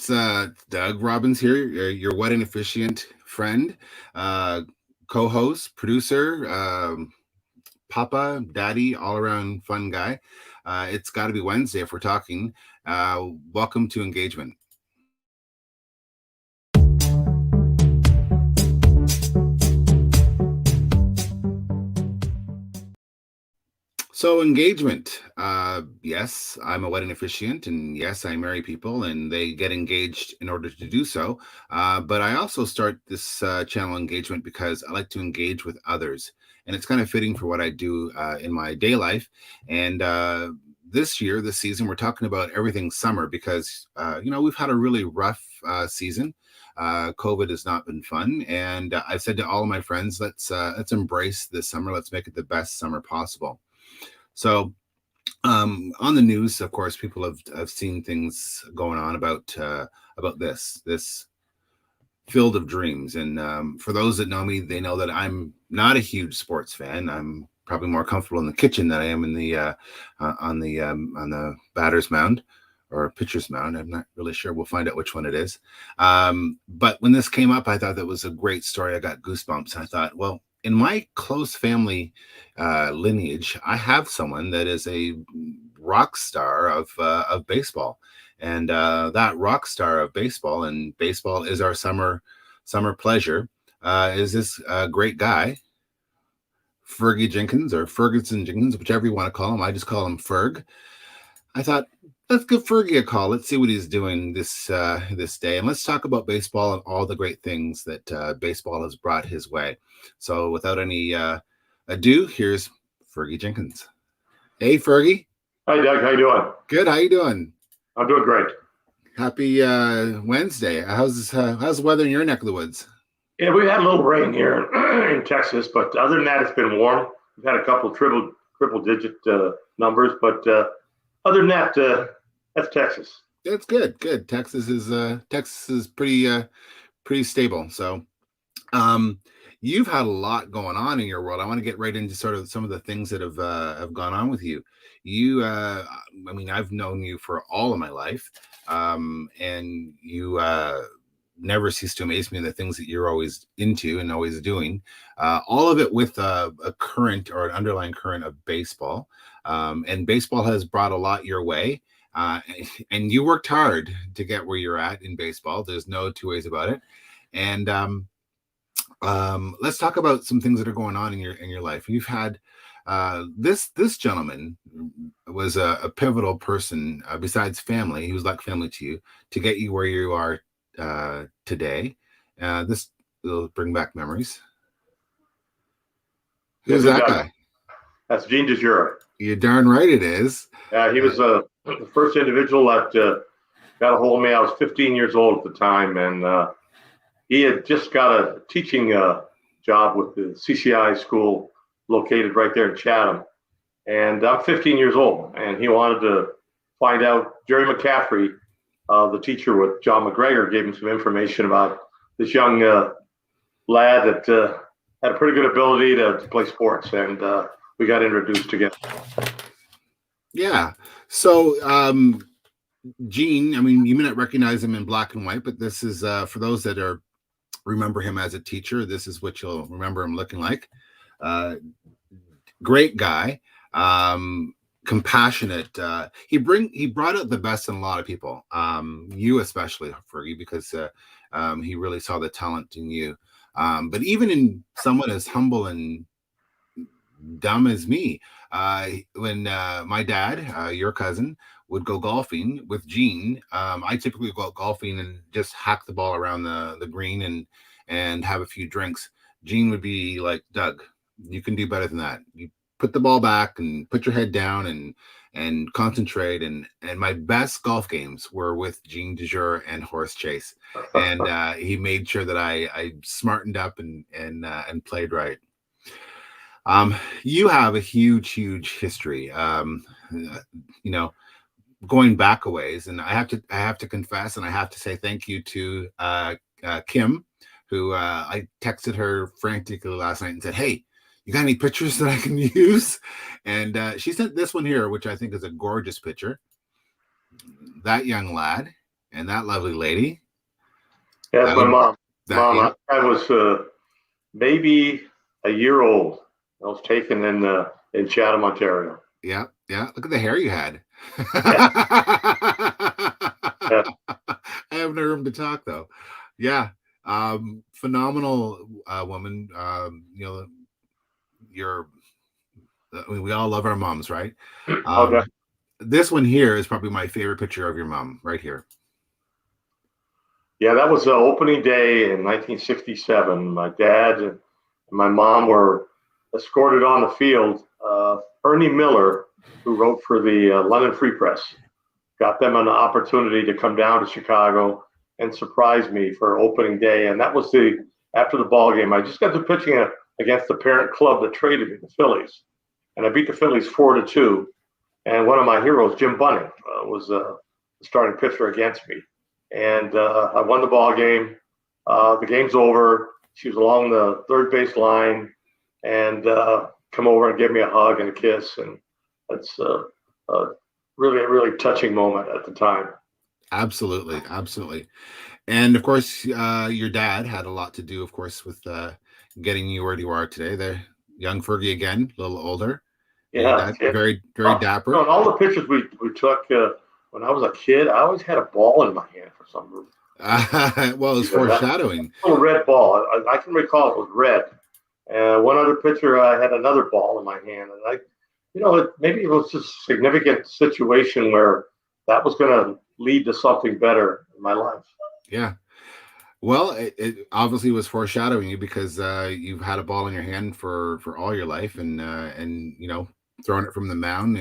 It's Doug Robbins here, your wedding officiant friend, uh, co-host, producer, papa, daddy, all-around fun guy. It's got to be Wednesday if we're talking. Welcome to Engagement. So engagement, yes, I'm a wedding officiant, and yes, I marry people, and they get engaged in order to do so. But I also start this channel engagement because I like to engage with others, and it's kind of fitting for what I do in my day life. And this season, we're talking about everything summer because we've had a really rough season. COVID has not been fun, and I've said to all of my friends, let's embrace this summer. Let's make it the best summer possible. So, on the news, of course, people have seen things going on about this field of dreams. And for those that know me, they know that I'm not a huge sports fan. I'm probably more comfortable in the kitchen than I am in the on the batter's mound or pitcher's mound. I'm not really sure. We'll find out which one it is. But when this came up, I thought that was a great story. I got goosebumps. I thought, well, in my close family lineage, I have someone that is a rock star of baseball, and that rock star of baseball, and baseball is our summer pleasure, is this great guy, Fergie Jenkins, or Ferguson Jenkins, whichever you want to call him. I just call him Ferg. I thought, let's give Fergie a call. Let's see what he's doing this day, and let's talk about baseball and all the great things that baseball has brought his way. So, without any ado, here's Fergie Jenkins. Hey, Fergie. Hi, Doug. How you doing? Good. How you doing? I'm doing great. Happy Wednesday. How's the weather in your neck of the woods? Yeah, we had a little rain here in Texas, but other than that, it's been warm. We've had a couple triple digit numbers, but other than that, that's Texas. That's good. Good. Texas is pretty stable. So, you've had a lot going on in your world. I want to get right into sort of some of the things that have gone on with you. I've known you for all of my life, and you never cease to amaze me in the things that you're always into and always doing. All of it with a current or an underlying current of baseball, and baseball has brought a lot your way. And you worked hard to get where you're at in baseball. There's no two ways about it. And let's talk about some things that are going on in your life. You've had this gentleman was a pivotal person besides family. He was like family to you to get you where you are today. This will bring back memories. Who's that guy? That's Gene DeJure. You're darn right it is. He was the first individual that got a hold of me. I was 15 years old at the time, and he had just got a teaching job with the CCI school located right there in Chatham. And I'm 15 years old, and he wanted to find out. Jerry McCaffrey, the teacher with John McGregor, gave him some information about this young lad that had a pretty good ability to play sports, and we got introduced together. Yeah. So, Gene, you may not recognize him in black and white, but this is for those that remember him as a teacher. This is what you'll remember him looking like. Great guy, compassionate. He brought out the best in a lot of people. You especially, Fergie, because he really saw the talent in you. But even in someone as humble and dumb as me, when my dad, your cousin, would go golfing with Gene, I typically go out golfing and just hack the ball around the green and have a few drinks. Gene would be like, Doug, you can do better than that. You put the ball back and put your head down and concentrate. And my best golf games were with Gene DeJure and Horace Chase. And he made sure that I smartened up and played right. You have a huge history, going back a ways, and I have to confess, and I have to say thank you to Kim, who I texted her frantically last night and said, "Hey, you got any pictures that I can use?" And she sent this one here, which I think is a gorgeous picture. That young lad And that lovely lady. That's That my would mom. that yeah, I was maybe a year old. I was taken in Chatham, Ontario. yeah, yeah. Look at the hair you had. Yeah, yeah. I have no room to talk though. Yeah. Phenomenal woman. You're I mean, we all love our moms, right? Okay. This one here is probably my favorite picture of your mom right here. Yeah, that was the opening day in 1967. My dad and my mom were escorted on the field. Ernie Miller, who wrote for the London Free Press, got them an opportunity to come down to Chicago and surprise me for opening day. And that was after the ball game. I just got to pitching against the parent club that traded me, the Phillies, and I beat the Phillies 4-2. And one of my heroes, Jim Bunning, was the starting pitcher against me. And I won the ball game. The game's over. She was along the third base line and come over and give me a hug and a kiss. And that's really a really touching moment at the time. Absolutely, absolutely. And of course, your dad had a lot to do, of course, with getting you where you are today. The young Fergie again, a little older. Your Yeah, dad, yeah. very, very dapper. In all the pictures we took when I was a kid, I always had a ball in my hand for some Well, it's reason. That foreshadowing. little red ball, I can recall it was red. And one other picture, I had another ball in my hand, and maybe it was just a significant situation where that was going to lead to something better in my life. Yeah. Well, it obviously was foreshadowing you because you've had a ball in your hand for all your life, and throwing it from the mound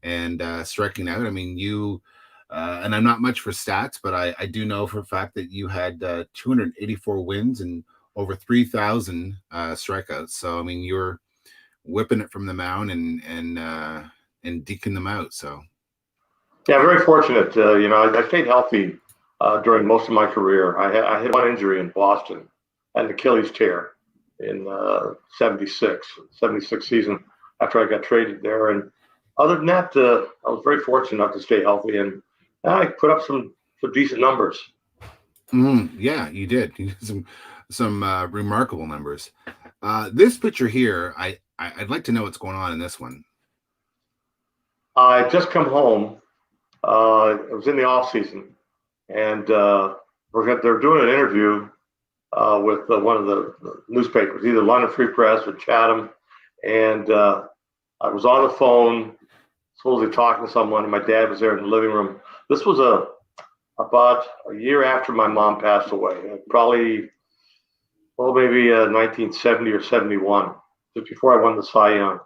and striking out. I mean, you and I'm not much for stats, but I do know for a fact that you had 284 wins and over 3,000 strikeouts. So I mean, you're whipping it from the mound and deking them out. So Yeah, very fortunate. I stayed healthy during most of my career. I had one injury in Boston, an Achilles tear in 76 season after I got traded there. And other than that, I was very fortunate enough to stay healthy, and I put up some decent numbers. yeah, you did. You did some remarkable numbers. This picture here, I'd like to know what's going on in this one. I just come home. It was in the off season, and they're doing an interview with one of the newspapers, either London Free Press or Chatham, and I was on the phone, supposedly talking to someone, and my dad was there in the living room. This was about a year after my mom passed away, probably maybe 1970 or 71, just before I won the Cy Young.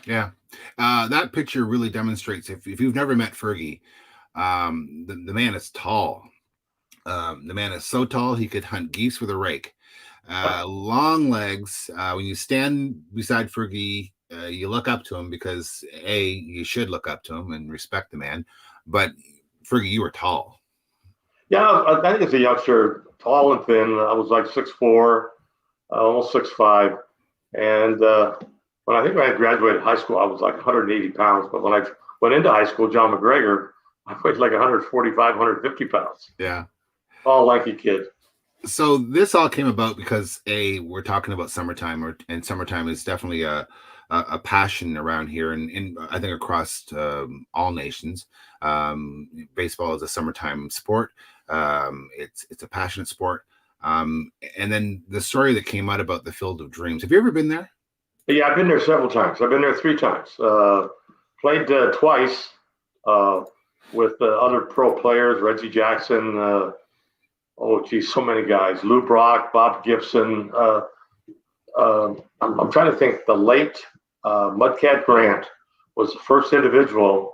Yeah, that picture really demonstrates if you've never met Fergie, the man is tall. The man is so tall he could hunt geese with a rake. Long legs. When you stand beside Fergie, you look up to him because you should look up to him and respect the man. But Fergie, you were tall. Yeah, I think as a youngster, tall and thin, I was like 6'4", almost 6'5", and when I graduated high school, I was like 180 pounds. But when I went into high school, John McGregor, I weighed like 145, 150 pounds. Yeah. All lanky kid. So this all came about because we're talking about summertime, and summertime is definitely a passion around here, and I think across all nations. Baseball is a summertime sport. It's a passionate sport. And then the story that came out about the Field of Dreams. Have you ever been there? Yeah, I've been there several times. I've been there 3 times. Played twice with other pro players, Reggie Jackson. So many guys. Lou Brock, Bob Gibson. I'm trying to think. The late Mudcat Grant was the first individual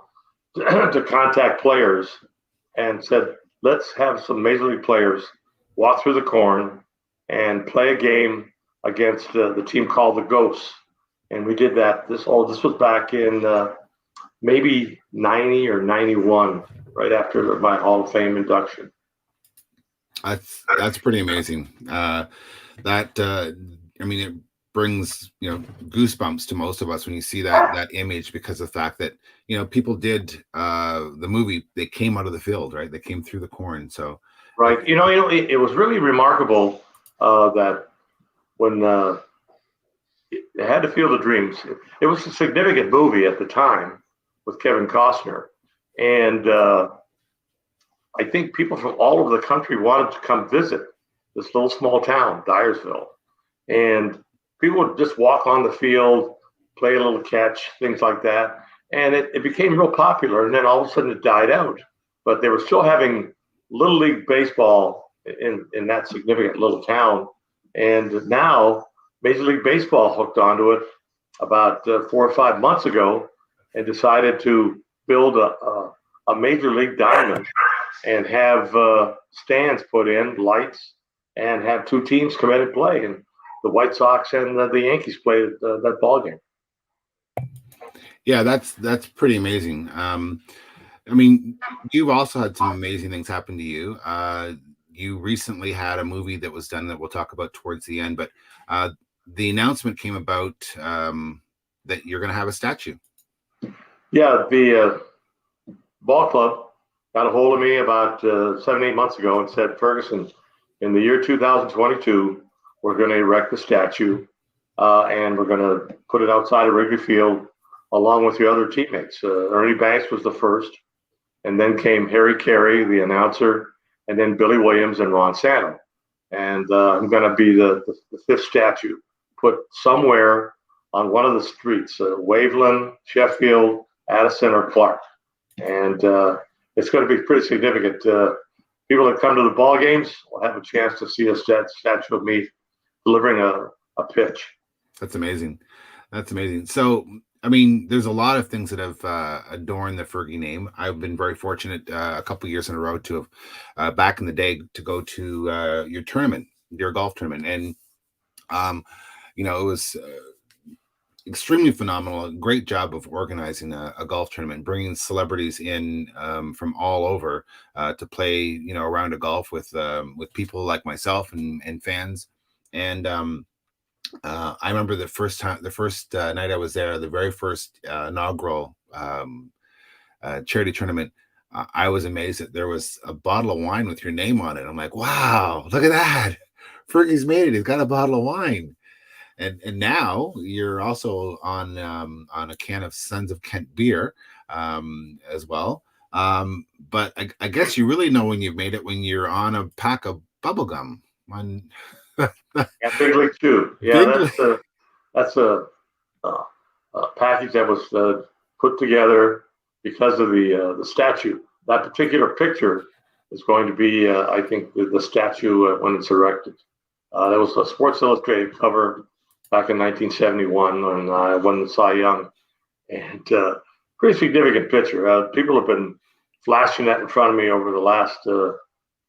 to contact players and said, let's have some major league players walk through the corn and play a game against the team called the Ghosts. And we did that. This was back in maybe 90 or 91, right after my Hall of Fame induction. That's pretty amazing. I mean, brings goosebumps to most of us when you see that image, because of the fact that people did the movie. They came out of the field, right? They came through the corn. So Right. It was really remarkable that when they had to Field of Dreams, it was a significant movie at the time with Kevin Costner, and I think people from all over the country wanted to come visit this little small town, Dyersville, and people would just walk on the field, play a little catch, things like that, and it became real popular. And then all of a sudden, it died out, but they were still having little league baseball in that significant little town. And now Major League Baseball hooked onto it about 4 or 5 months ago and decided to build a Major League diamond and have stands put in, lights, and have two teams come in and play. And the White Sox and the Yankees played that ball game. Yeah, that's pretty amazing. I mean, you've also had some amazing things happen to you. You recently had a movie that was done that we'll talk about towards the end, but the announcement came about that you're going to have a statue. Yeah, the ball club got a hold of me about 7, 8 months ago and said, Ferguson, in the year 2022, we're going to erect a statue and we're going to put it outside of Wrigley Field along with your other teammates. Ernie Banks was the first, and then came Harry Carey, the announcer, and then Billy Williams and Ron Santo. And I'm going to be the fifth statue put somewhere on one of the streets, Waveland, Sheffield, Addison, or Clark. And it's going to be pretty significant. People that come to the ball games will have a chance to see a statue of me delivering a pitch. That's amazing. That's amazing. So, I mean, there's a lot of things that have adorned the Fergie name. I've been very fortunate a couple of years in a row to have, back in the day, to go to your tournament, your golf tournament. And, it was extremely phenomenal. A great job of organizing a golf tournament, bringing celebrities in from all over to play, around a golf with people like myself and fans. And I remember the first night I was there, the very first inaugural charity tournament. I was amazed that there was a bottle of wine with your name on it. I'm like, wow, look at that! Fergie's made it. He's got a bottle of wine. And now you're also on a can of Sons of Kent beer as well. But I guess you really know when you've made it when you're on a pack of bubble gum. Yeah, Big League Chew. Yeah, that's a package that was put together because of the statue. That particular picture is going to be, I think, the statue when it's erected. That was a Sports Illustrated cover back in 1971 when I won the Cy Young, and pretty significant picture. People have been flashing that in front of me over the last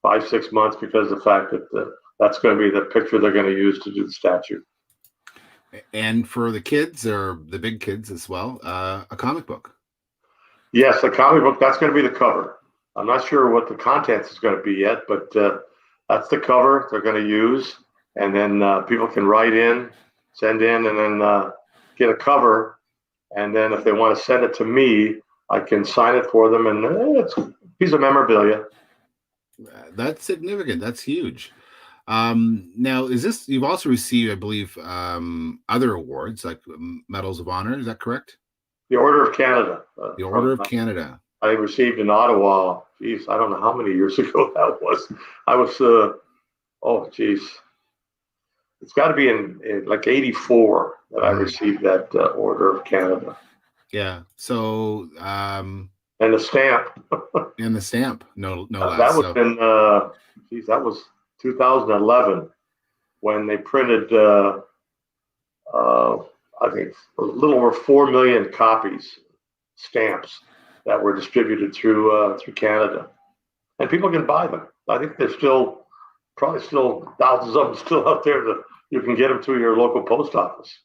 5, 6 months because of the fact that that's going to be the picture they're going to use to do the statue. And for the kids, or the big kids as well, a comic book. Yes, the comic book, that's going to be the cover. I'm not sure what the contents is going to be yet, but that's the cover they're going to use. And then people can write in, send in, and then get a cover. And then if they want to send it to me, I can sign it for them. And it's a piece of memorabilia. That's significant. That's huge. Now, you've also received, I believe, other awards like Medals of Honor. Is that correct? The Order of Canada. The Order of Canada. I received in Ottawa. Geez, I don't know how many years ago that was. I was, it's got to be in like 84 that I received that Order of Canada. Yeah. So, and the stamp. And the stamp. No less. That was that was 2011 when they printed, I think, a little over 4 million copies, stamps that were distributed through Canada, and people can buy them. I think there's probably still thousands of them still out there that you can get them through your local post office.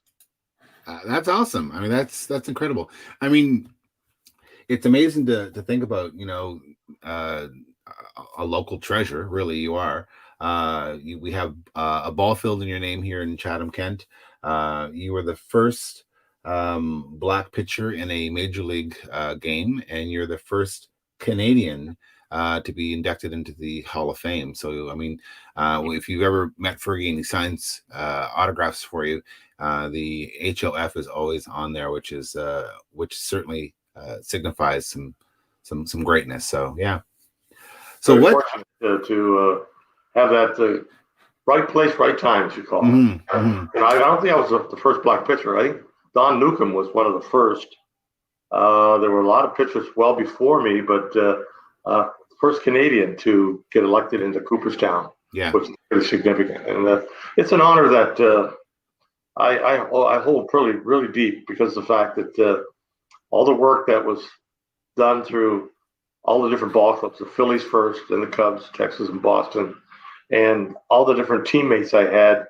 That's awesome. I mean, that's incredible. I mean, it's amazing to think about, a local treasure. Really, you are. We have a ball field in your name here in Chatham, Kent. You were the first black pitcher in a major league game, and you're the first Canadian to be inducted into the Hall of Fame. So, I mean, if you've ever met Fergie and he signs autographs for you, the HOF is always on there, which certainly signifies some greatness. So, yeah. So Very what? fortunate to have that right place, right time, as you call it. Mm-hmm, mm-hmm. I don't think I was the first black pitcher. I think Don Newcomb was one of the first. There were a lot of pitchers well before me, but first Canadian to get elected into Cooperstown, Yeah, which is pretty significant. And it's an honor that I hold really deep, because of the fact that all the work that was done through all the different ball clubs, the Phillies first, then the Cubs, Texas, and Boston, and all the different teammates I had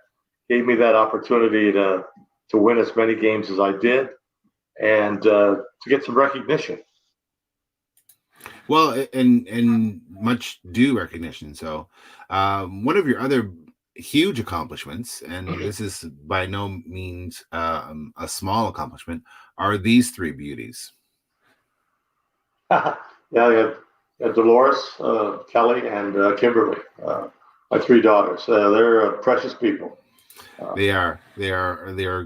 gave me that opportunity to win as many games as I did, and to get some recognition. well, and much due recognition. So, one of your other huge accomplishments, and this is by no means a small accomplishment, are these three beauties. Yeah, I had Dolores, Kelly, and Kimberly, my three daughters. They're precious people. They are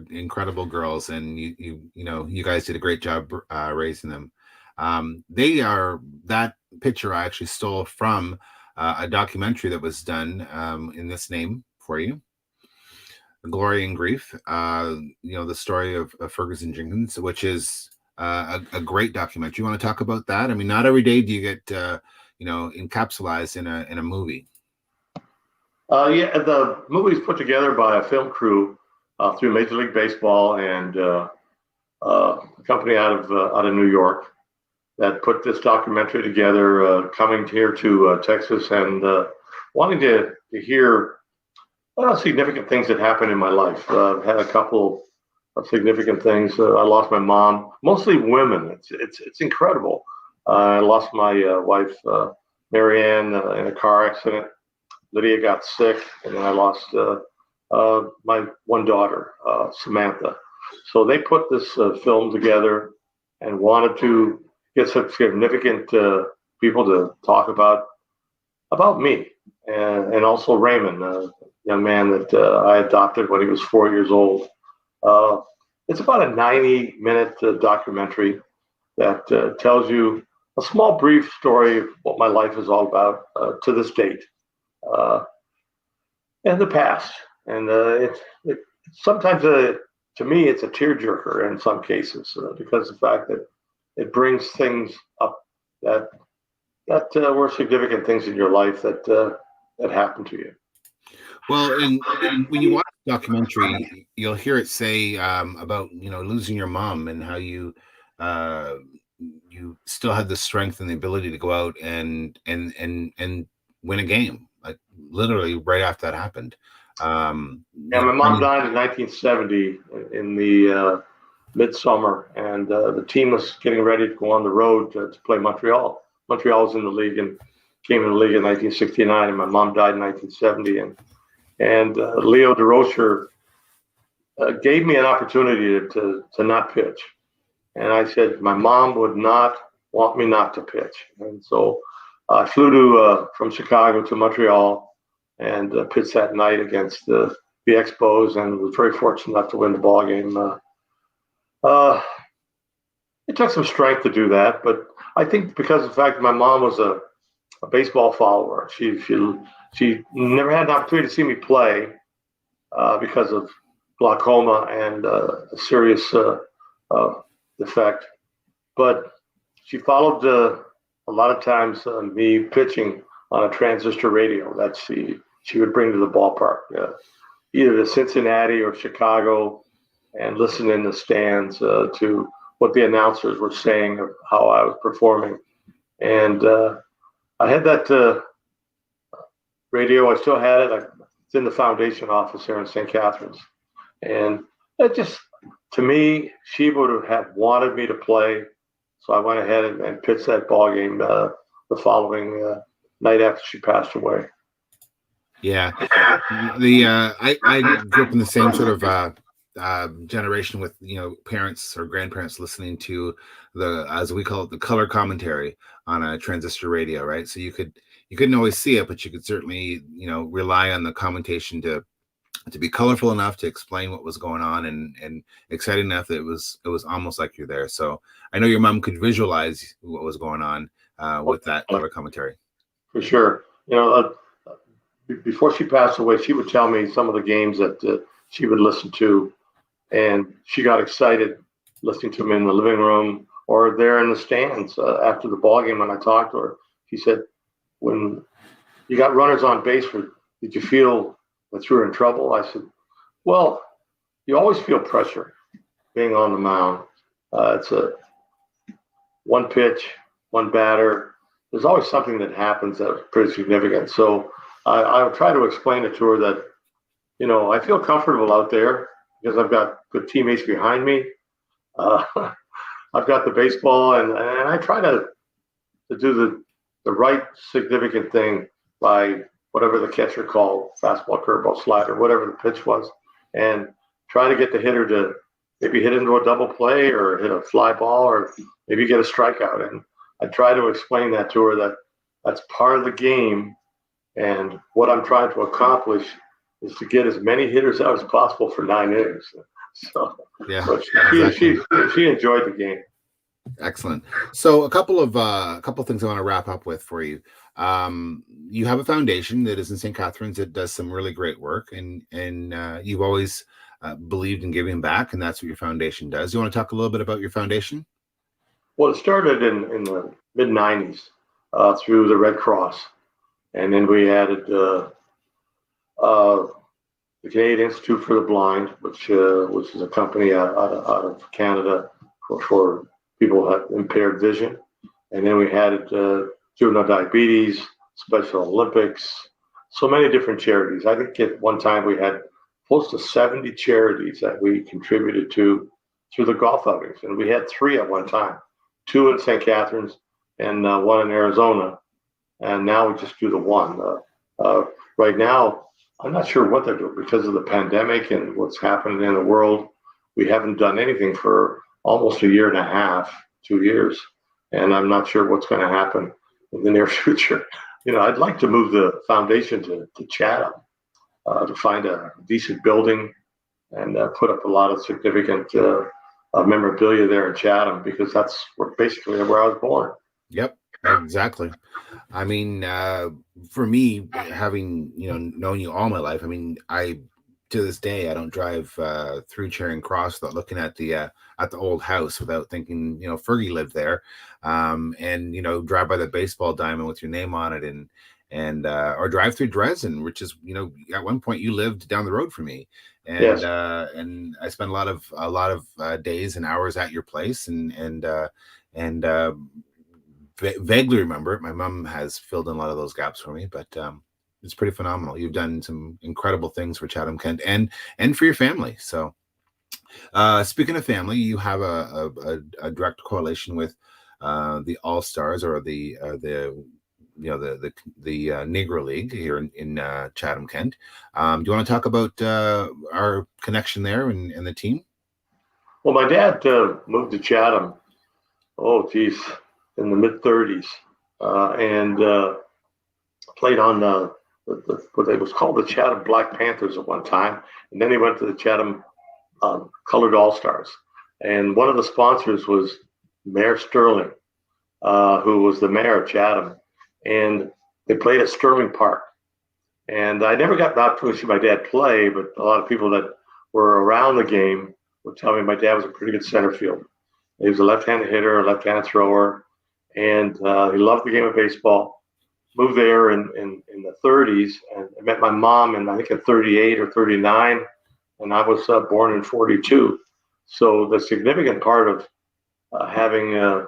incredible girls, and you guys did a great job raising them. That picture I actually stole from a documentary that was done in this name for you, Glory and Grief. The story of Ferguson Jenkins, which is a great documentary. You want to talk about that? I mean, not every day do you get encapsulated in a movie. Yeah, the movie was put together by a film crew through Major League Baseball and a company out of New York that put this documentary together, coming here to Texas and wanting to hear significant things that happened in my life. I've had a couple of significant things. I lost my mom, mostly women. It's incredible. I lost my wife, Marianne, in a car accident. Lydia got sick, and then I lost my one daughter, Samantha. So they put this film together and wanted to get some significant people to talk about me, and also Raymond, a young man that I adopted when he was 4 years old. It's about a 90-minute documentary that tells you a small, brief story of what my life is all about to this date. And the past. And sometimes, to me, it's a tearjerker in some cases, because of the fact that it brings things up that were significant things in your life that happened to you. Well, and when you watch the documentary, you'll hear it say about losing your mom, and how you still had the strength and the ability to go out and win a game, like literally right after that happened. Yeah, my mom died in 1970 in the midsummer, and the team was getting ready to go on the road to play Montreal. Montreal was in the league and came in the league in 1969, and my mom died in 1970. And Leo DeRocher gave me an opportunity to not pitch. And I said my mom would not want me not to pitch. And so I flew from Chicago to Montreal and pitched that night against the Expos, and was very fortunate enough to win the ball game. It took some strength to do that, but I think because of the fact that my mom was a baseball follower, she never had an opportunity to see me play because of glaucoma and a serious defect. But she followed a lot of times me pitching on a transistor radio that she would bring to the ballpark, either to Cincinnati or Chicago, and listen in the stands to what the announcers were saying of how I was performing. And I had that radio. I still had it. It's in the foundation office here in St. Catharines. And it just, to me, she would have wanted me to play. So I went ahead and pitched that ball game the following night after she passed away. Yeah. The I grew up in the same sort of generation with parents or grandparents listening to the, as we call it, the color commentary on a transistor radio, right? So you couldn't always see it, but you could certainly rely on the commentation to be colorful enough to explain what was going on, and exciting enough that it was almost like you're there. So I know your mom could visualize what was going on with that color commentary. For sure. Before she passed away, she would tell me some of the games that she would listen to, and she got excited listening to them in the living room or there in the stands after the ball game. When I talked to her, she said, "When you got runners on base, did you feel that you were in trouble?" I said, "Well, you always feel pressure being on the mound. It's a one pitch, one batter. There's always something that happens that's pretty significant." So I'll try to explain it to her that, I feel comfortable out there because I've got good teammates behind me. Uh, I've got the baseball, and I try to do the right significant thing by whatever the catcher called, fastball, curveball, slider, whatever the pitch was, and try to get the hitter to maybe hit into a double play or hit a fly ball or maybe get a strikeout. And I try to explain that to her, that that's part of the game, and what I'm trying to accomplish is to get as many hitters out as possible for 9 innings. So, Yeah, so exactly. she enjoyed the game. Excellent. So a couple of things I want to wrap up with for you. You have a foundation that is in St. Catharines that does some really great work, and you've always believed in giving back, and that's what your foundation does. You want to talk a little bit about your foundation? Well, it started in the mid '90s through the Red Cross, and then we added uh, the Canadian Institute for the Blind, which is a company out of Canada for people who have impaired vision. And then we had juvenile diabetes, Special Olympics, so many different charities. I think at one time we had close to 70 charities that we contributed to through the golf outings. And we had three at one time, two in St. Catharines and one in Arizona. And now we just do the one. Right now, I'm not sure what they're doing because of the pandemic and what's happening in the world. We haven't done anything for almost a year and a half, 2 years, and I'm not sure what's going to happen in the near future. I'd like to move the foundation to Chatham to find a decent building and put up a lot of significant memorabilia there in Chatham because that's basically where I was born. Yep, exactly. I mean, for me, having known you all my life, I mean, I to this day I don't drive through Charing Cross without looking at the old house without thinking Fergie lived there, and drive by the baseball diamond with your name on it, and or drive through Dresden, which is at one point you lived down the road from me, Yes. and I spent a lot of days and hours at your place, and vaguely remember it. My mom has filled in a lot of those gaps for me, but it's pretty phenomenal. You've done some incredible things for Chatham Kent and for your family. So, speaking of family, you have a direct correlation with the All Stars, or the Negro League here in Chatham Kent. Do you want to talk about our connection there and the team? Well, my dad moved to Chatham. Oh, geez, in the mid '30s, and played on what it was called the Chatham Black Panthers at one time, and then he went to the Chatham Colored All Stars, and one of the sponsors was Mayor Sterling, who was the mayor of Chatham, and they played at Sterling Park. And I never got out to see my dad play, but a lot of people that were around the game would tell me my dad was a pretty good center fielder. He was a left-handed hitter, a left-handed thrower, and he loved the game of baseball. Moved there in the '30s, and I met my mom in I think in '38 or '39, and I was born in '42. So the significant part of having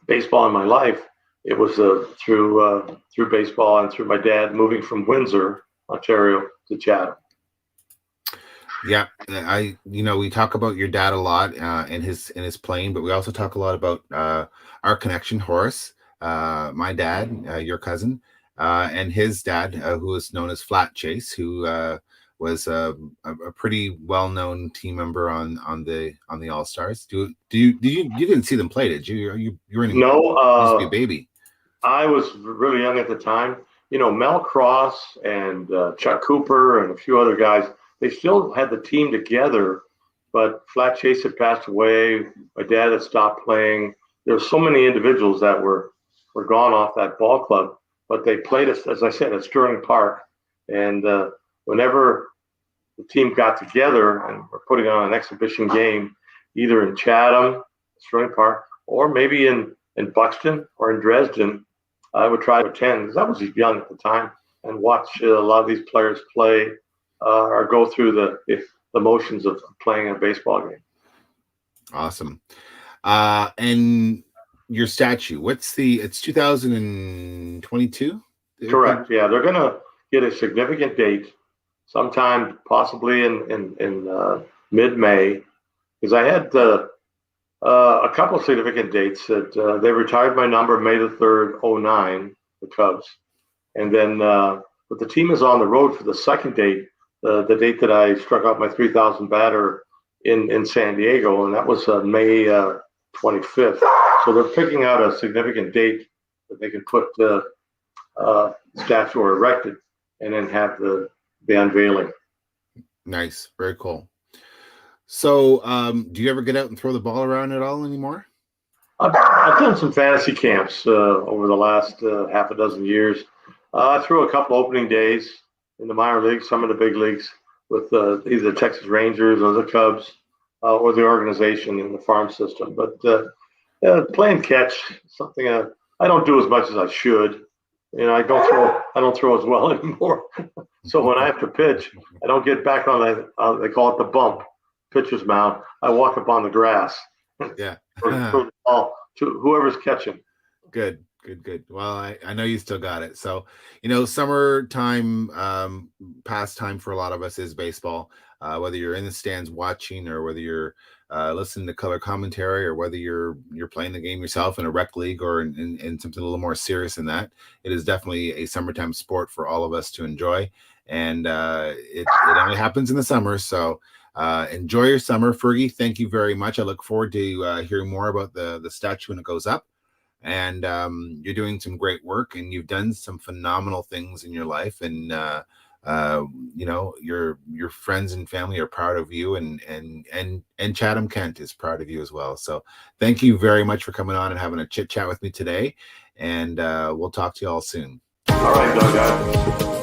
baseball in my life, it was through baseball and through my dad moving from Windsor, Ontario, to Chatham. Yeah, we talk about your dad a lot in his playing, but we also talk a lot about our connection, Horace, my dad, your cousin. and his dad, who was known as Flat Chase, who was a pretty well-known team member on the All Stars. You didn't see them play, did you? You were in, No, you used to be a baby. I was really young at the time. Mel Cross and Chuck Cooper and a few other guys, they still had the team together, but Flat Chase had passed away. My dad had stopped playing. There were so many individuals that were gone off that ball club, but they played, as I said, at Sterling Park. And whenever the team got together and were putting on an exhibition game, either in Chatham, Sterling Park, or maybe in Buxton or in Dresden, I would try to attend because I was young at the time and watch a lot of these players play or go through the motions of playing a baseball game. Awesome. And your statue, it's 2022? Correct. Yeah, they're going to get a significant date sometime possibly in mid-May, because I had a couple of significant dates that they retired my number May the 3rd, 09, the Cubs. And then, but the team is on the road for the second date, the date that I struck out my 3,000 batter in San Diego, and that was May 25th. So they're picking out a significant date that they can put the statue or erected and then have the unveiling. Nice. Very cool. So, do you ever get out and throw the ball around at all anymore? I've done some fantasy camps over the last half a dozen years. I threw a couple opening days in the minor leagues, some of the big leagues, with either the Texas Rangers or the Cubs or the organization in the farm system. But playing catch, something I don't do as much as I should. I don't throw as well anymore. So when I have to pitch, I don't get back on that. They call it the bump, pitcher's mound. I walk up on the grass. Yeah. Throw the ball to whoever's catching. Good. Well, I know you still got it. So, summertime pastime for a lot of us is baseball. Whether you're in the stands watching, or whether you're listening to color commentary, or whether you're playing the game yourself in a rec league or in something a little more serious than that, it is definitely a summertime sport for all of us to enjoy. And it only happens in the summer. So enjoy your summer. Fergie, thank you very much. I look forward to hearing more about the statue when it goes up. And you're doing some great work, and you've done some phenomenal things in your life. And your friends and family are proud of you, and Chatham Kent is proud of you as well. So thank you very much for coming on and having a chit chat with me today. And we'll talk to you all soon. All right, Doug.